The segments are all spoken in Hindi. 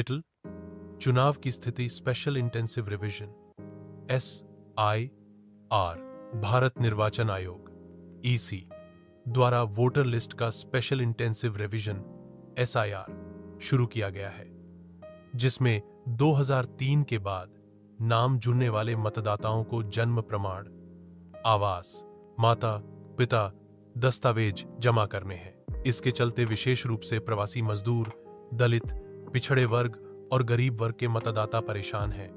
टिटल: चुनाव की स्थिति special intensive revision SIR। Bharat निर्वाचन आयोग EC द्वारा वोटर लिस्ट का स्पेशल इंटेंसिव रिवीजन SIR शुरू किया गया है, जिसमें 2003 के बाद नाम जुड़ने वाले मतदाताओं को जन्म प्रमाण, आवास, माता पिता दस्तावेज जमा करने हैं। इसके चलते विशेष रूप से प्रवासी मजदूर, दलित, पिछड़े वर्ग और गरीब वर्ग के मतदाता परेशान हैं,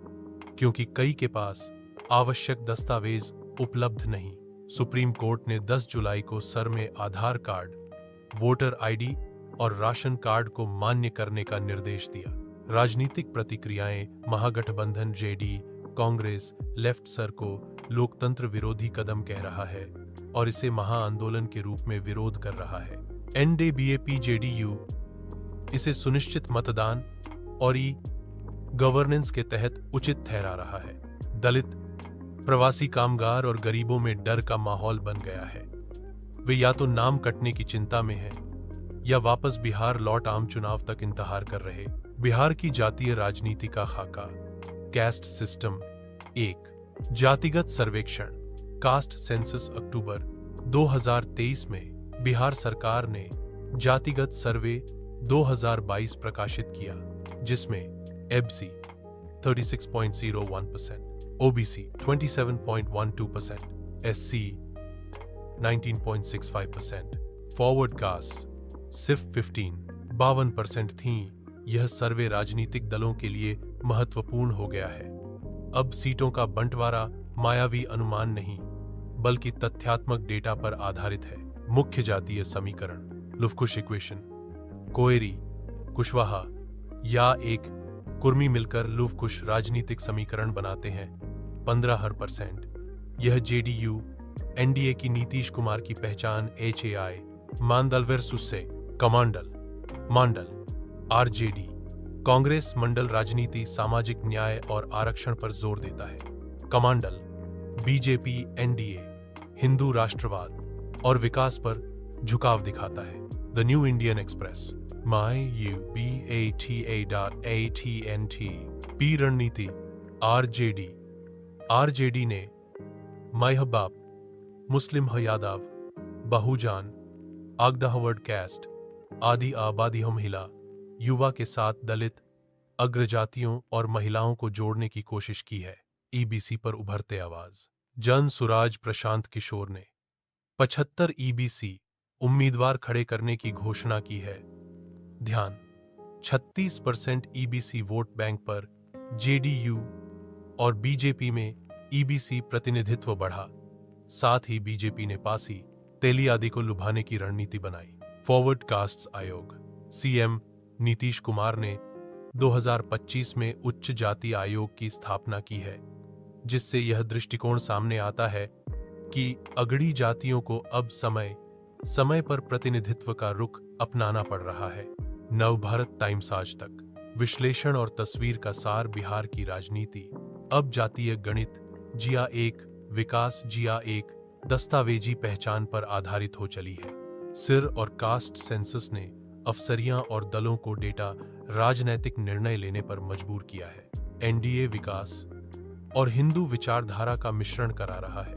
क्योंकि कई के पास आवश्यक दस्तावेज उपलब्ध नहीं। सुप्रीम कोर्ट ने 10 जुलाई को सर में आधार कार्ड, वोटर ID और राशन कार्ड को मान्य करने का निर्देश दिया। राजनीतिक प्रतिक्रियाएं: महागठबंधन JD, कांग्रेस, लेफ्ट सर को लोकतंत्र विरोधी कदम कह रहा है और इसे महाआंदोलन के रूप में विरोध कर रहा है। NDBAP-JDU इसे सुनिश्चित मतदान और गवर्नेंस के तहत उचित ठहरा रहा है। दलित, प्रवासी कामगार और गरीबों में डर का माहौल बन गया है। वे या तो नाम कटने की चिंता में हैं या वापस बिहार लौट आम चुनाव तक इंतजार कर रहे। बिहार की जातीय राजनीति का खाका। Caste system 1। जातिगत सर्वेक्षण कास्ट सेंसस। अक्टूबर 2023 में बिहार सरकार ने जातिगत सर्वे 2022 प्रकाशित किया, जिसमें एबसी 36.01%, OBC 27.12%, SC 19.65%, फॉरवर्ड कास्ट सिर्फ 52% थीं। यह सर्वे राजनीतिक दलों के लिए महत्वपूर्ण हो गया है। अब सीटों का बंटवारा मायावी अनुमान नहीं, बल्कि तथ्यात्मक डेटा पर आधारित है। मुख्य जातीय समीकरण लुफ्कुश इक्वेशन। कोएरी, कुशवाहा या एक कुर्मी मिलकर लुफ्कुश राजनीतिक समीकरण बनाते हैं। 15%। यह JDU NDA की नीतीश कुमार की पहचान HAI Mandal versus Kamandal Mandal RJD Congress Mandal राजनीति, सामाजिक न्याय और आरक्षण पर जोर देता है। कमांडल BJP NDA हिंदू राष्ट्रवाद और विकास पर झुकाव दिखाता है। The new Indian express myubata.atnt P रणनीति RJD ने मायहबाप, मुस्लिम यादव, बहुजान, आगदाहवर्ड कैस्ट, आदि आबादी महिला, युवा के साथ दलित, अग्रजातियों और महिलाओं को जोड़ने की कोशिश की है। EBC पर उभरते आवाज। जन सुराज प्रशांत किशोर ने 75 EBC उम्मीदवार खड़े करने की घोषणा की है। ध्यान: 36% EBC वोट बैंक पर JDU और BJP में EBC प्रतिनिधित्व बढ़ा। साथ ही BJP ने पासी, तेली आदि को लुभाने की रणनीति बनाई। फॉरवर्ड कास्ट्स आयोग CM नीतीश कुमार ने 2025 में उच्च जाति आयोग की स्थापना की है, जिससे यह दृष्टिकोण सामने आता है कि अगड़ी जातियों को अब समय समय पर प्रतिनिधित्व का रुख अपनाना पड़ रहा है। नवभारत टाइम्स आज तक विश्लेषण और तस्वीर का सार। बिहार की राजनीति अब जातीय गणित जिया 1 विकास जिया 1 दस्तावेजी पहचान पर आधारित हो चली है। सिर और कास्ट सेंसस ने अफसरियां और दलों को डेटा राजनैतिक निर्णय लेने पर मजबूर किया है। NDA विकास और हिंदू विचारधारा का मिश्रण करा रहा है।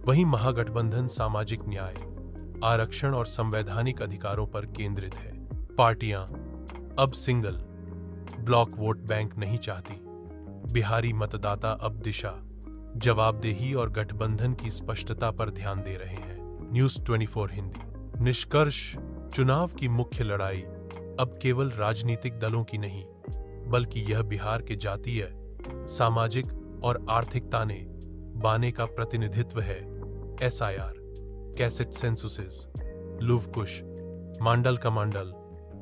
वहीं महागठबंधन सामाजिक न्याय, आरक्षण और संवैधानिक अधिकारों पर केंद्रित है। पार्टियां अब सिंगल ब्लॉक वोट बैंक नहीं चाहती। बिहारी मतदाता अब दिशा, जवाबदेही और गठबंधन की स्पष्टता पर ध्यान दे रहे हैं। न्यूज़ 24 हिंदी। निष्कर्ष: चुनाव की मुख्य लड़ाई अब केवल राजनीतिक दलों की नहीं, बल्कि यह बिहार के जातीय, सामाजिक और आर्थिक ताने बाने का प्रतिनिधित्व है। SIR, cassette सेंसुसेस, लुफ्कुश, Mandal kamandal,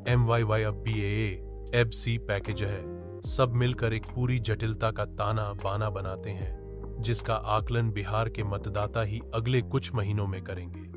MYY अब BAA, EBC पैकेज है। सब मिलकर एक पूरी जटिलता का ताना बाना बनाते हैं, जिसका आकलन बिहार के मतदाता ही अगले कुछ महीनों में करेंगे।